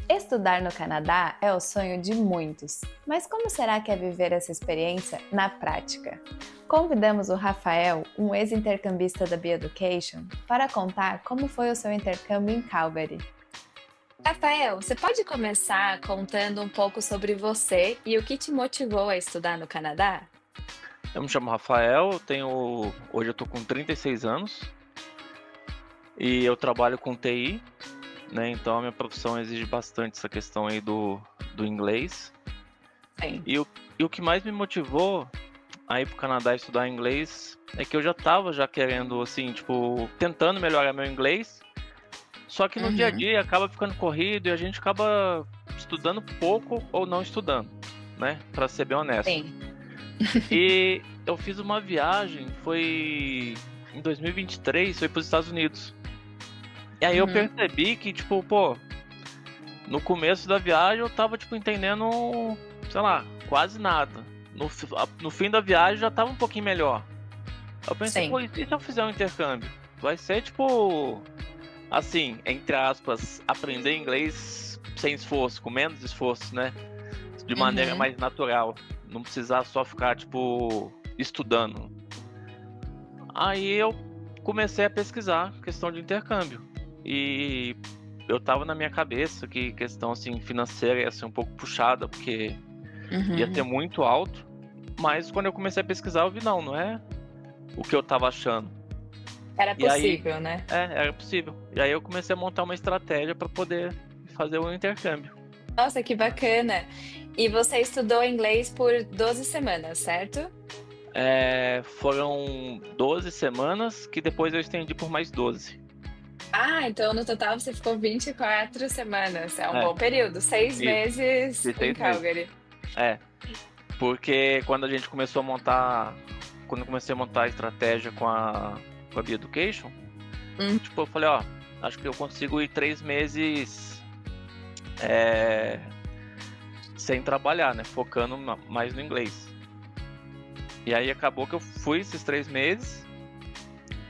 Estudar no Canadá é o sonho de muitos, mas como será que é viver essa experiência na prática? Convidamos o Rafael, um ex-intercambista da Be-Education, para contar como foi o seu intercâmbio em Calgary. Rafael, você pode começar contando um pouco sobre você e o que te motivou a estudar no Canadá? Eu me chamo Rafael, hoje eu tô com 36 anos e eu trabalho com TI, né? Então a minha profissão exige bastante essa questão aí do inglês. Sim. E o que mais me motivou a ir pro Canadá estudar inglês é que eu já tava querendo, assim, tipo, tentando melhorar meu inglês, só que no dia a Uhum. dia acaba ficando corrido e a gente acaba estudando pouco ou não estudando, né? Pra ser bem honesto. Sim. E eu fiz uma viagem, foi em 2023, foi para os Estados Unidos. E aí eu Uhum. percebi que, tipo, pô, no começo da viagem eu tava, tipo, entendendo, sei lá, quase nada. No fim da viagem já tava um pouquinho melhor. Eu pensei, pô, Sim. e se eu fizer um intercâmbio? Vai ser, tipo, assim, entre aspas, aprender inglês sem esforço, com menos esforço, né? De maneira Uhum. mais natural. Não precisar só ficar, tipo, estudando. Aí eu comecei a pesquisar questão de intercâmbio. E eu tava na minha cabeça que questão, assim, financeira ia ser um pouco puxada, porque ia ser Uhum. muito alto. Mas quando eu comecei a pesquisar, eu vi, não é o que eu tava achando. Era E aí, possível, né? era possível. E aí eu comecei a montar uma estratégia para poder fazer o intercâmbio. Nossa, que bacana! E você estudou inglês por 12 semanas, certo? Foram 12 semanas que depois eu estendi por mais 12. Ah, então no total você ficou 24 semanas. É um É, bom período, 6 isso, meses de em 6 meses. Calgary. É, porque quando eu comecei a montar a estratégia com a Be-Education, Hum. tipo, eu falei, ó, acho que eu consigo ir 3 meses é, sem trabalhar, né, focando mais no inglês. E aí acabou que eu fui esses 3 meses,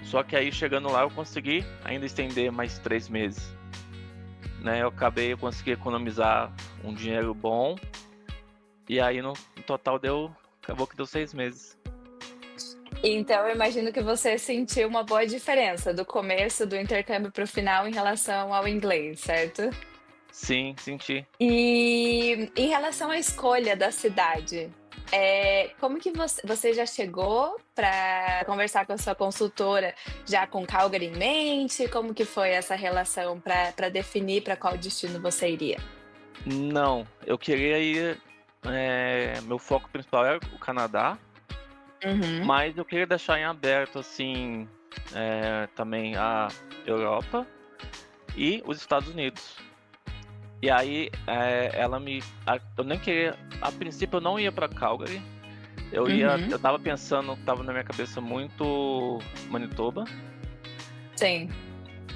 só que aí chegando lá eu consegui ainda estender mais 3 meses, né, eu consegui economizar um dinheiro bom, e aí no total acabou que deu 6 meses. Então, eu imagino que você sentiu uma boa diferença do começo do intercâmbio para o final em relação ao inglês, certo? Sim, senti. E em relação à escolha da cidade, como que você já chegou para conversar com a sua consultora já com Calgary em mente? Como que foi essa relação para definir para qual destino você iria? Não, eu queria ir. Meu foco principal era o Canadá, Uhum. mas eu queria deixar em aberto, assim, também a Europa e os Estados Unidos. E aí, eu nem queria. A princípio, eu não ia para Calgary. Uhum. Eu tava pensando, tava na minha cabeça muito Manitoba, Sim,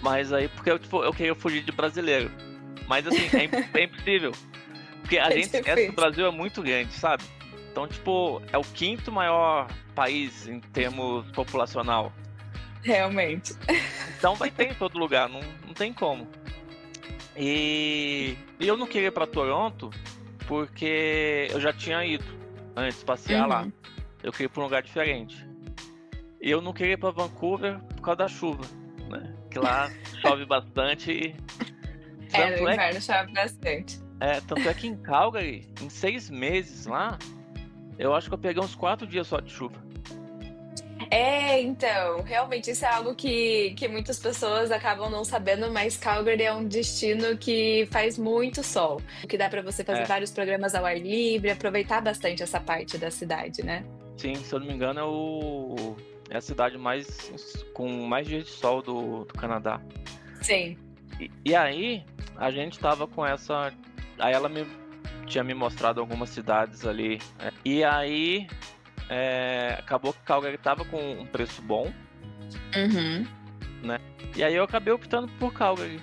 mas aí, porque eu queria fugir de brasileiro. Mas assim, é impossível. Porque a é gente esquece que o difícil, Brasil é muito grande, sabe? Então, tipo, é o quinto maior país em termos populacional. realmente. Então vai ter em todo lugar, não tem como. E eu não queria ir pra Toronto porque eu já tinha ido antes passear lá. Uhum. Eu queria ir pra um lugar diferente. E eu não queria ir pra Vancouver por causa da chuva, né? Que lá chove bastante. No Tanto é, inverno chove bastante. tanto é que em Calgary, em 6 meses lá, eu acho que eu peguei uns 4 dias só de chuva. Então, realmente isso é algo que muitas pessoas acabam não sabendo, mas Calgary é um destino que faz muito sol, o que dá para você fazer É, vários programas ao ar livre, aproveitar bastante essa parte da cidade, né? sim, se eu não me engano, é a cidade com mais dias de sol do Canadá. Sim. E aí, a gente tava com essa. Aí ela tinha me mostrado algumas cidades ali. E aí, acabou que Calgary tava com um preço bom, Uhum. né? E aí eu acabei optando por Calgary,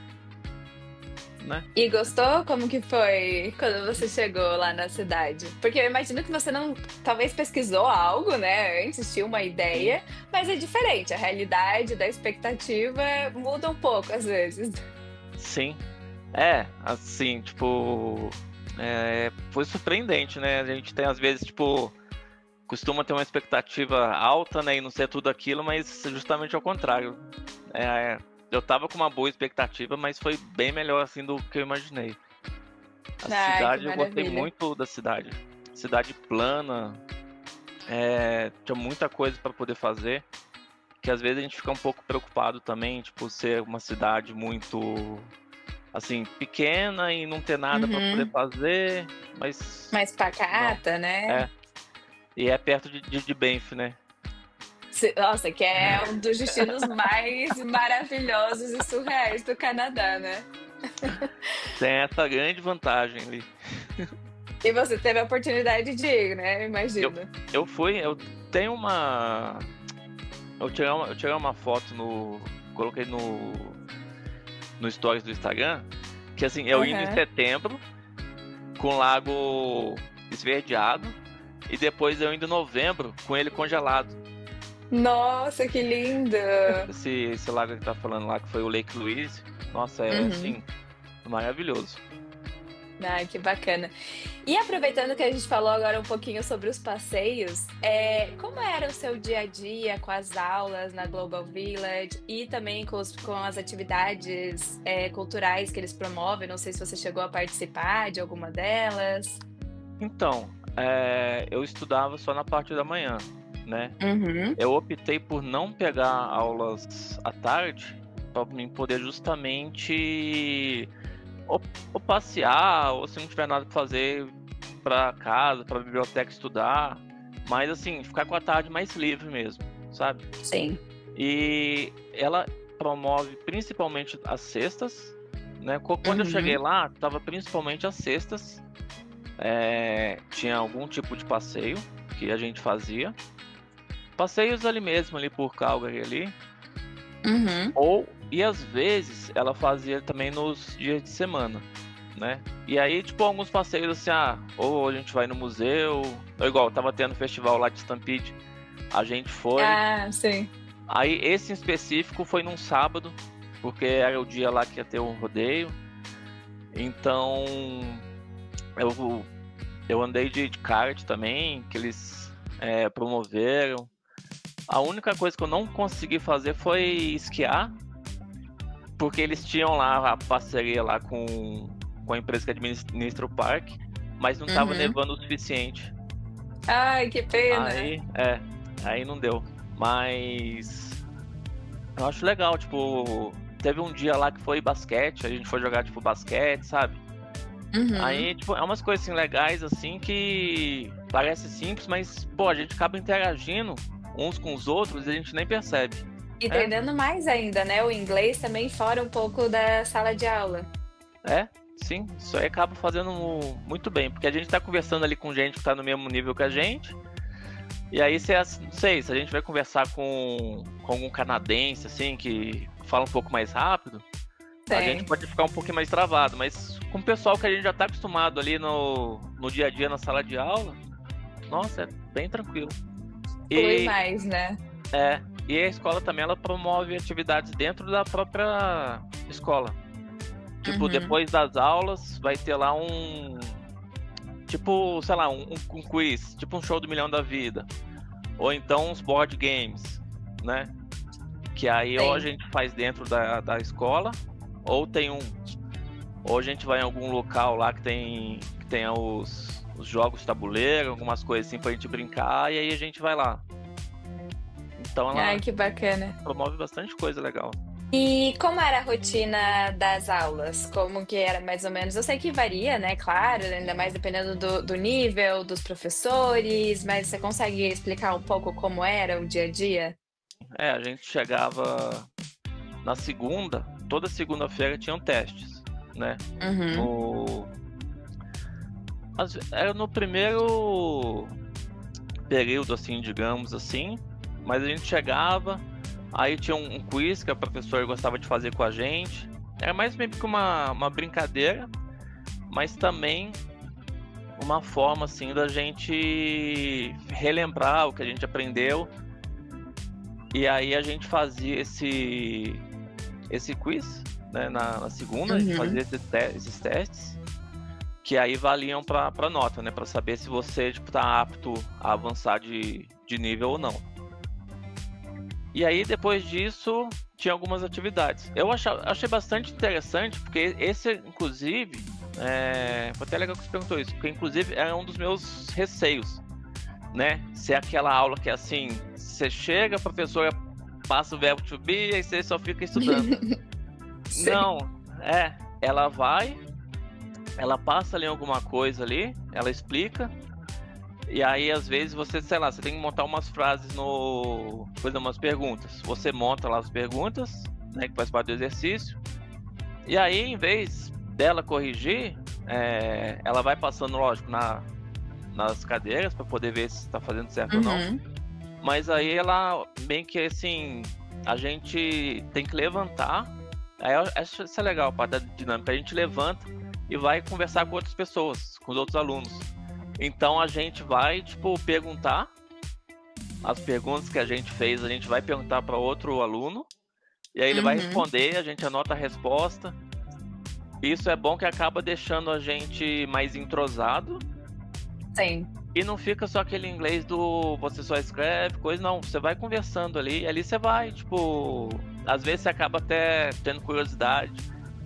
né? E gostou? Como que foi quando você chegou lá na cidade? Porque eu imagino que você não, talvez pesquisou algo, né? Antes tinha uma Sim, ideia, mas é diferente. A realidade da expectativa muda um pouco às vezes. sim. Assim, tipo, foi surpreendente, né? A gente tem, às vezes, tipo, costuma ter uma expectativa alta, né? E não ser tudo aquilo, mas justamente ao contrário. Eu tava com uma boa expectativa, mas foi bem melhor, assim, do que eu imaginei. A Ai, que cidade, eu gostei maravilha. muito da cidade. Cidade plana, tinha muita coisa para poder fazer. Que às vezes a gente fica um pouco preocupado também, tipo, ser uma cidade muito, assim, pequena e não ter nada para poder Uhum. fazer, mas Mais não. pacata, né? É, e é perto de Banff, né? Nossa, que é um dos destinos mais maravilhosos e surreais do Canadá, né? Tem essa grande vantagem ali. E você teve a oportunidade de ir, né? Eu, Imagino. eu fui, eu tenho uma. Eu tirei uma foto coloquei no stories do Instagram, que assim, eu indo em Aham. setembro, com o lago esverdeado, e depois eu indo em novembro, com ele congelado. Nossa, que lindo! Esse lago que tá falando lá, que foi o Lake Louise, nossa, Uhum. assim, maravilhoso. Ai, que bacana. E aproveitando que a gente falou agora um pouquinho sobre os passeios, como era o seu dia a dia com as aulas na Global Village e também com as atividades, culturais que eles promovem? Não sei se você chegou a participar de alguma delas. Então, eu estudava só na parte da manhã, né? Uhum. Eu optei por não pegar aulas à tarde, para mim poder justamente ou passear, ou se não tiver nada para fazer, para casa, para biblioteca estudar, mas assim, ficar com a tarde mais livre mesmo, sabe? Sim. E ela promove principalmente as sextas, né? Quando eu cheguei Uhum. lá, tava principalmente as sextas, tinha algum tipo de passeio que a gente fazia, passeios ali mesmo, ali por Calgary ali, Uhum. e às vezes ela fazia também nos dias de semana, né? E aí, tipo, alguns passeios assim, ou a gente vai no museu, ou igual, tava tendo festival lá de Stampede, a gente foi. Ah, sim. Aí esse em específico foi num sábado, porque era o dia lá que ia ter um rodeio. Então eu andei de kart também, que eles promoveram. A única coisa que eu não consegui fazer foi esquiar, porque eles tinham lá a parceria lá com a empresa que administra o parque, mas não tava Uhum. nevando o suficiente. Ai, que pena. Aí não deu. Mas eu acho legal, tipo, teve um dia lá que foi basquete, a gente foi jogar, tipo, basquete, sabe? Uhum. Aí, tipo, é umas coisas assim, legais, assim, que parece simples, mas, pô, a gente acaba interagindo uns com os outros e a gente nem percebe. E É, treinando mais ainda, né, o inglês também fora um pouco da sala de aula. sim, isso aí acaba fazendo muito bem, porque a gente tá conversando ali com gente que tá no mesmo nível que a gente, e aí, não sei, se a gente vai conversar com algum canadense, assim, que fala um pouco mais rápido, a gente Tem. pode ficar um pouquinho mais travado, mas com o pessoal que a gente já tá acostumado ali no dia a dia, na sala de aula, nossa, é bem tranquilo. Flui E, mais, né. e a escola também, ela promove atividades dentro da própria escola. Tipo, Uhum. depois das aulas, vai ter lá tipo, sei lá, um quiz, tipo um show do Milhão da Vida. Ou então uns board games, né? Que aí ou a Tem. gente faz dentro da escola, ou ou a gente vai em algum local lá que tenha os jogos de tabuleiro, algumas coisas assim pra gente brincar, e aí a gente vai lá. Então Ai, ela que bacana. promove bastante coisa legal. E como era a rotina das aulas? Como que era mais ou menos? Eu sei que varia, né, claro, ainda mais dependendo do nível, dos professores, mas você consegue explicar um pouco como era o dia a dia? A gente chegava na segunda, toda segunda-feira tinham testes, né? Uhum. No, Era no primeiro período, assim, digamos assim, mas a gente chegava, aí tinha um quiz que a professora gostava de fazer com a gente. Era mais meio que uma brincadeira, mas também uma forma, assim, da gente relembrar o que a gente aprendeu. E aí a gente fazia esse quiz, né, na segunda, a gente fazia esses testes, que aí valiam pra nota, né, pra saber se você, tipo, tá apto a avançar de nível ou não. E aí, depois disso, tinha algumas atividades. Eu achei bastante interessante, porque esse, inclusive, foi até legal que você perguntou isso, porque, inclusive, era um dos meus receios, né? Ser aquela aula que, assim, você chega, a professora passa o verbo to be, aí você só fica estudando. Não, ela vai, ela passa ali alguma coisa ali, ela explica, e aí às vezes você, sei lá, você tem que montar umas frases fazer umas perguntas. Você monta lá as perguntas, né, que faz parte do exercício, e aí em vez dela corrigir, ela vai passando, lógico, nas cadeiras para poder ver se está fazendo certo ou não. Mas aí ela, bem que assim, a gente tem que levantar. Aí isso é legal, a parte da dinâmica. A gente levanta e vai conversar com outras pessoas, com os outros alunos. Então a gente vai, tipo, perguntar as perguntas que a gente fez, a gente vai perguntar para outro aluno, e aí ele vai responder, a gente anota a resposta. Isso é bom, que acaba deixando a gente mais entrosado. Sim. E não fica só aquele inglês do você só escreve, coisa, não. Você vai conversando ali, e ali você vai, tipo... Às vezes você acaba até tendo curiosidade,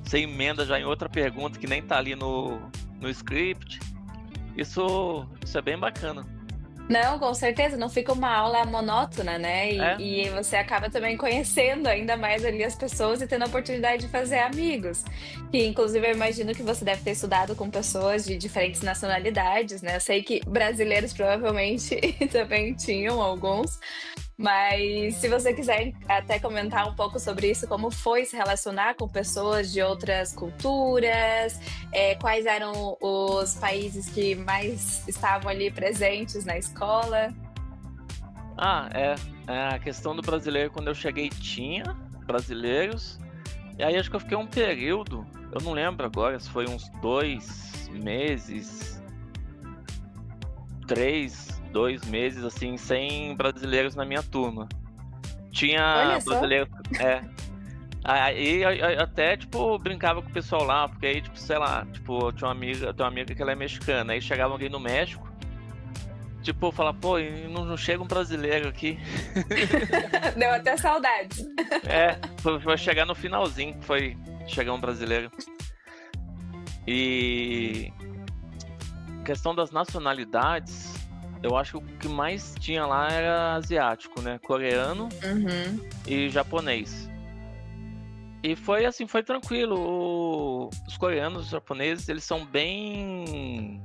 você emenda já em outra pergunta que nem tá ali no script. Isso é bem bacana. Não, com certeza, não fica uma aula monótona, né? E você acaba também conhecendo ainda mais ali as pessoas e tendo a oportunidade de fazer amigos. Que, inclusive, eu imagino que você deve ter estudado com pessoas de diferentes nacionalidades, né? Eu sei que brasileiros provavelmente também tinham alguns. Mas se você quiser até comentar um pouco sobre isso, como foi se relacionar com pessoas de outras culturas, quais eram os países que mais estavam ali presentes na escola? A questão do brasileiro, quando eu cheguei tinha brasileiros, e aí acho que eu fiquei um período, eu não lembro agora, se foi uns 2 meses, 2 meses, assim, sem brasileiros na minha turma. Tinha brasileiro. Aí eu até, tipo, brincava com o pessoal lá, porque aí, tipo, sei lá, tipo, eu tenho uma amiga que ela é mexicana, aí chegava alguém no México, tipo, falar, pô, não chega um brasileiro aqui. Deu até saudade. Foi chegar no finalzinho, foi chegar um brasileiro. E questão das nacionalidades, eu acho que o que mais tinha lá era asiático, né? Coreano e japonês. E foi assim, foi tranquilo. Os coreanos, os japoneses, eles são bem...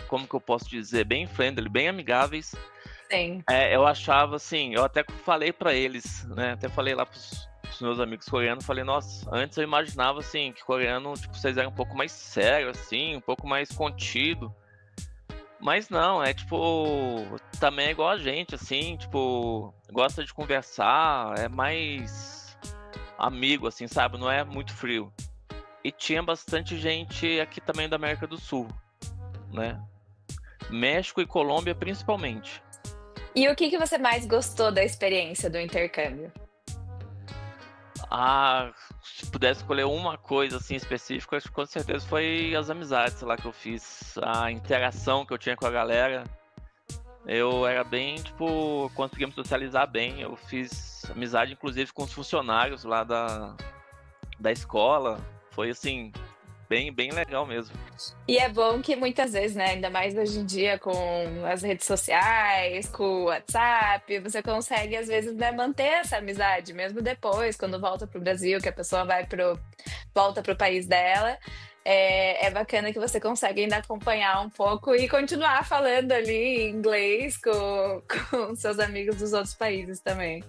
como que eu posso dizer? Bem friendly, bem amigáveis. Sim. Eu achava assim, eu até falei pra eles, né? Até falei lá pros meus amigos coreanos, falei, nossa, antes eu imaginava assim, que coreano, tipo, vocês eram um pouco mais sério, assim, um pouco mais contido. Mas não, tipo, também é igual a gente, assim, tipo, gosta de conversar, é mais amigo, assim, sabe? Não é muito frio. E tinha bastante gente aqui também da América do Sul, né? México e Colômbia, principalmente. E o que você mais gostou da experiência do intercâmbio? Se pudesse escolher uma coisa assim específica, acho que com certeza foi as amizades lá que eu fiz, a interação que eu tinha com a galera. Eu era bem, tipo, consegui me socializar bem. Eu fiz amizade, inclusive, com os funcionários lá da escola. Foi assim, bem legal mesmo. E é bom que muitas vezes, né, ainda mais hoje em dia com as redes sociais, com o WhatsApp, você consegue às vezes, né, manter essa amizade, mesmo depois, quando volta pro Brasil, que a pessoa volta pro país dela. É bacana que você consegue ainda acompanhar um pouco e continuar falando ali inglês com seus amigos dos outros países também.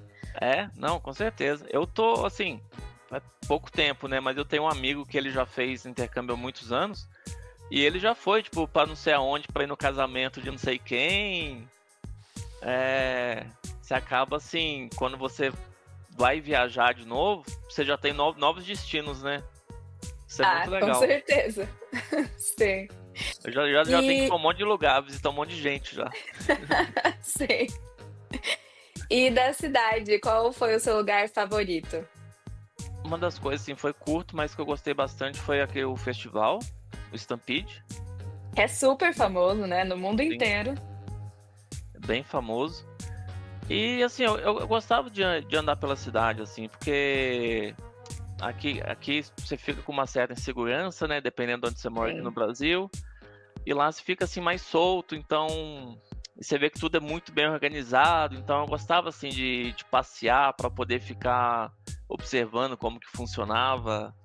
Não, com certeza. Eu tô, assim, há pouco tempo, né? Mas eu tenho um amigo que ele já fez intercâmbio há muitos anos. E ele já foi, tipo, pra não sei aonde, pra ir no casamento de não sei quem. Você acaba, assim, quando você vai viajar de novo, você já tem novos destinos, né? Isso é muito legal. Com certeza. Sim. Eu já tenho que ir pra um monte de lugar, visitar um monte de gente já. Sim. E da cidade, qual foi o seu lugar favorito? uma das coisas, assim, foi curto, mas que eu gostei bastante foi o festival, o Stampede. É super famoso, né? No mundo Sim. inteiro. É bem famoso. E assim, eu gostava de andar pela cidade, assim, porque aqui você fica com uma certa insegurança, né? Dependendo de onde você mora aqui no Sim. Brasil. E lá você fica assim mais solto, então você vê que tudo é muito bem organizado. Então eu gostava assim de passear para poder ficar observando como que funcionava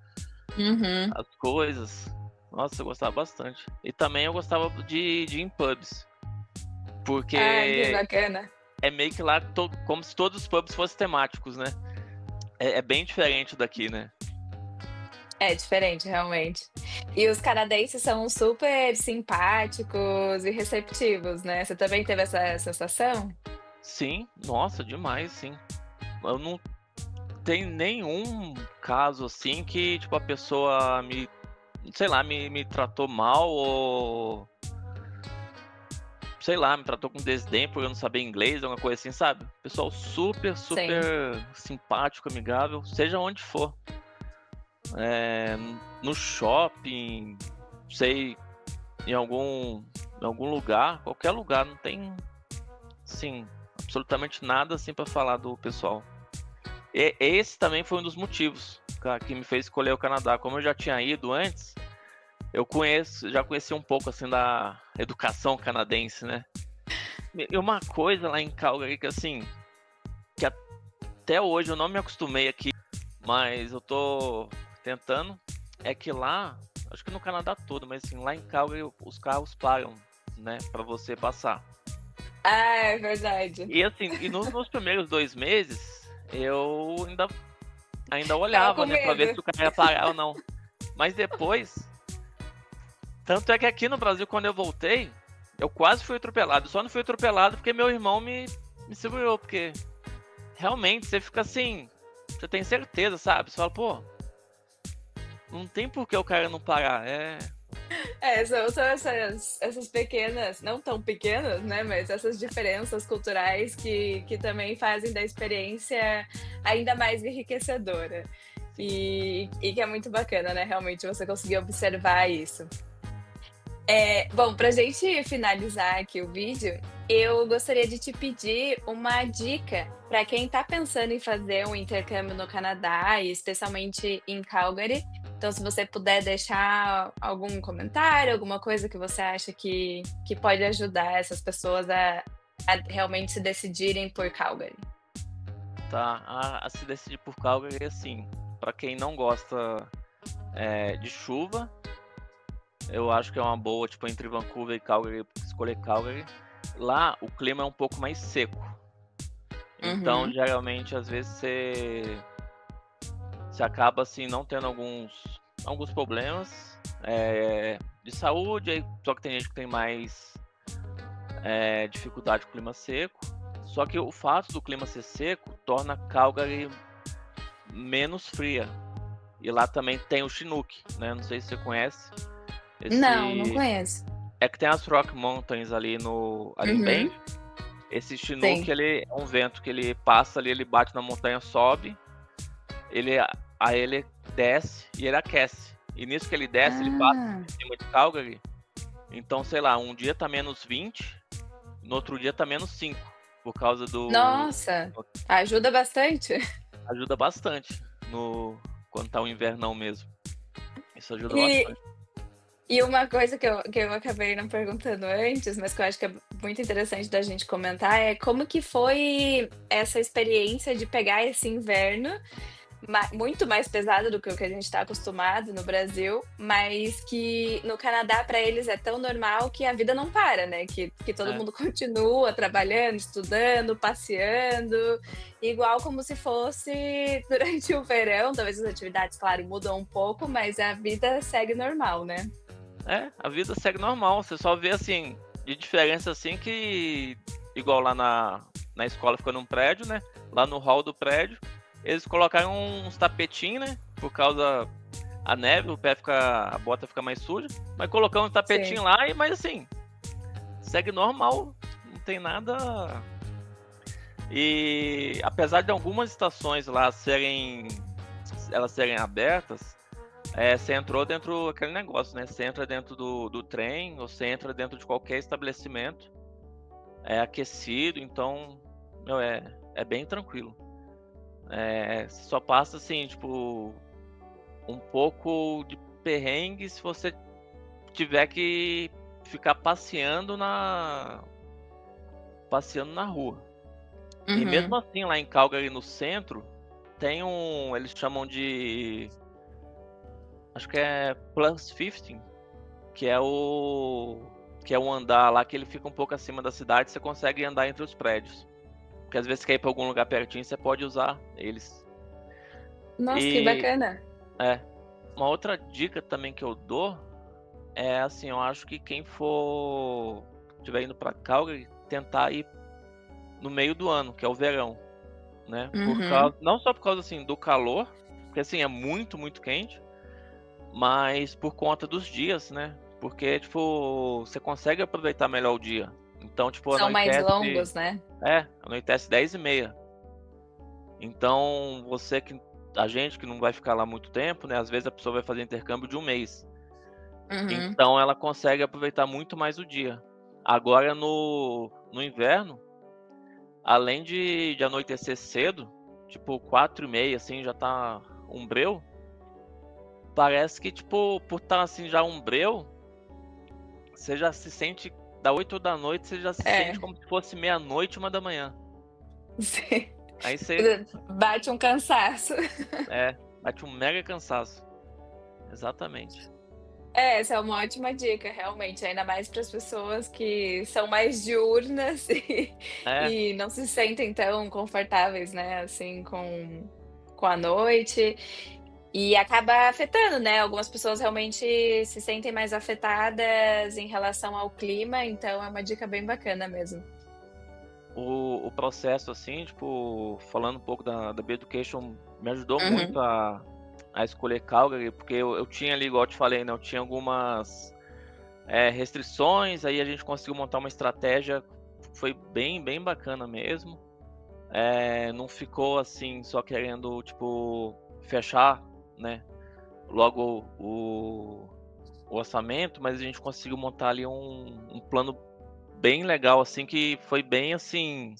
Uhum. as coisas. Nossa, eu gostava bastante. E também eu gostava de ir em pubs, Ah, que porque bacana. é meio que lá como se todos os pubs fossem temáticos, né? É bem diferente daqui, né? É diferente, realmente. E os canadenses são super simpáticos e receptivos, né? Você também teve essa sensação? Sim, nossa, demais, sim. Eu não tenho nenhum caso assim que, tipo, a pessoa sei lá, me tratou mal ou, sei lá, me tratou com desdém por eu não saber inglês, alguma coisa assim, sabe? Pessoal super, super Sim. simpático, amigável, seja onde for. É, no shopping, sei, em algum lugar, qualquer lugar, não tem, sim, absolutamente nada assim pra falar do pessoal. E esse também foi um dos motivos que me fez escolher o Canadá. Como eu já tinha ido antes, já conheci um pouco assim da educação canadense, né? E uma coisa lá em Calgary que assim, que até hoje eu não me acostumei aqui, mas eu tô tentando, é que lá, acho que no Canadá todo, mas assim, lá em Calgary os carros param, né, pra você passar. Ah, é verdade. E assim, nos primeiros 2 meses, eu ainda Tava olhava, com né, pra ver se medo. o cara ia parar ou não. Mas depois, tanto é que aqui no Brasil, quando eu voltei, eu quase fui atropelado. Só não fui atropelado porque meu irmão me segurou, porque realmente você fica assim, você tem certeza, sabe? Você fala, pô, não tem por que o cara não parar. São essas pequenas, não tão pequenas, né? Mas essas diferenças culturais que também fazem da experiência ainda mais enriquecedora. E que é muito bacana, né? Realmente você conseguir observar isso. Bom, pra gente finalizar aqui o vídeo, eu gostaria de te pedir uma dica para quem está pensando em fazer um intercâmbio no Canadá, e especialmente em Calgary. Então, se você puder deixar algum comentário, alguma coisa que você acha que pode ajudar essas pessoas a realmente se decidirem por Calgary. Tá, a se decidir por Calgary, assim, pra quem não gosta de chuva, eu acho que é uma boa, tipo, entre Vancouver e Calgary, escolher Calgary. Lá, o clima é um pouco mais seco. Então, Uhum. geralmente, às vezes, você acaba, assim, não tendo alguns problemas de saúde, só que tem gente que tem mais dificuldade com o clima seco. Só que o fato do clima ser seco torna Calgary menos fria. E lá também tem o Chinook, né? Não sei se você conhece. Não Esse conheço. é que tem as Rock Mountains ali em Uhum. Banff. Esse Chinook, Sim. ele é um vento que ele passa ali, ele bate na montanha, sobe, aí ele desce e ele aquece. E nisso que ele desce, ele passa Ah, em cima de Calgary. Então, sei lá, um dia tá menos 20, no outro dia tá menos 5, por causa do... nossa, ajuda bastante. Ajuda bastante quando tá o invernão mesmo. Isso ajuda E, bastante. E uma coisa que eu acabei não perguntando antes, mas que eu acho que é muito interessante da gente comentar, é como que foi essa experiência de pegar esse inverno muito mais pesado do que o que a gente está acostumado no Brasil, mas que no Canadá para eles é tão normal que a vida não para, né? Que todo É. mundo continua trabalhando, estudando, passeando, igual como se fosse durante o verão. Talvez as atividades, claro, mudam um pouco, mas a vida segue normal, né? A vida segue normal. Você só vê, assim, de diferença, assim, que... Igual lá na escola fica num prédio, né? Lá no hall do prédio, eles colocaram uns tapetinhos, né? Por causa a neve, a bota fica mais suja. Mas colocamos um tapetinho Sim. lá, mas assim, segue normal. Não tem nada... E apesar de algumas estações lá serem elas serem abertas, você entrou dentro daquele negócio, né? Você entra dentro do trem, ou você entra dentro de qualquer estabelecimento, é aquecido, então, meu, é bem tranquilo. Só passa assim, tipo, um pouco de perrengue se você tiver que ficar passeando na rua. E mesmo assim, lá em Calgary, no centro, tem eles chamam de, acho que é Plus 15, que é o andar lá que ele fica um pouco acima da cidade, você consegue andar entre os prédios. Porque às vezes você quer ir pra algum lugar pertinho, você pode usar eles. Nossa, que bacana. Uma outra dica também que eu dou é assim, eu acho que quem estiver indo pra Calgary, tentar ir no meio do ano, que é o verão, né? Não só por causa assim do calor, porque assim é muito, muito quente, mas por conta dos dias, né? Porque tipo, você consegue aproveitar melhor o dia. Então, tipo, São mais longos, né? Anoitece 10h30. Então, a gente que não vai ficar lá muito tempo, né? Às vezes a pessoa vai fazer intercâmbio de um mês. Então ela consegue aproveitar muito mais o dia. Agora no inverno, além de anoitecer cedo, tipo 4h30, assim, já tá umbreu. Parece que, tipo, por estar assim já umbreu, você já se sente, da 8 da noite, você já se sente como se fosse meia-noite, 1 da manhã. Sim. Aí você bate um cansaço. Bate um mega cansaço. Exatamente. Essa é uma ótima dica, realmente, ainda mais para as pessoas que são mais diurnas e não se sentem tão confortáveis, né, assim, com a noite. E acaba afetando, né? Algumas pessoas realmente se sentem mais afetadas em relação ao clima, então é uma dica bem bacana mesmo. O processo, assim, tipo, falando um pouco da Be-Education, me ajudou muito a escolher Calgary, porque eu tinha ali, igual eu te falei, né? Eu tinha algumas restrições, aí a gente conseguiu montar uma estratégia, foi bem, bem bacana mesmo. Não ficou assim, só querendo, tipo, fechar, né? Logo o orçamento, mas a gente conseguiu montar ali um plano bem legal, assim, que foi bem assim.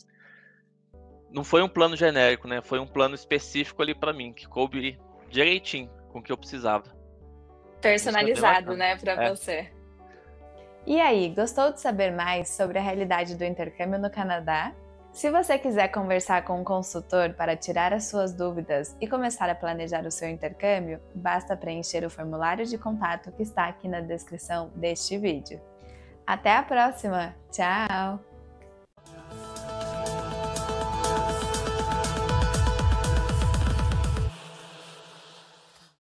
Não foi um plano genérico, né? Foi um plano específico ali pra mim, que coube direitinho com o que eu precisava. Personalizado, né, pra você. E aí, gostou de saber mais sobre a realidade do intercâmbio no Canadá? Se você quiser conversar com um consultor para tirar as suas dúvidas e começar a planejar o seu intercâmbio, basta preencher o formulário de contato que está aqui na descrição deste vídeo. Até a próxima! Tchau!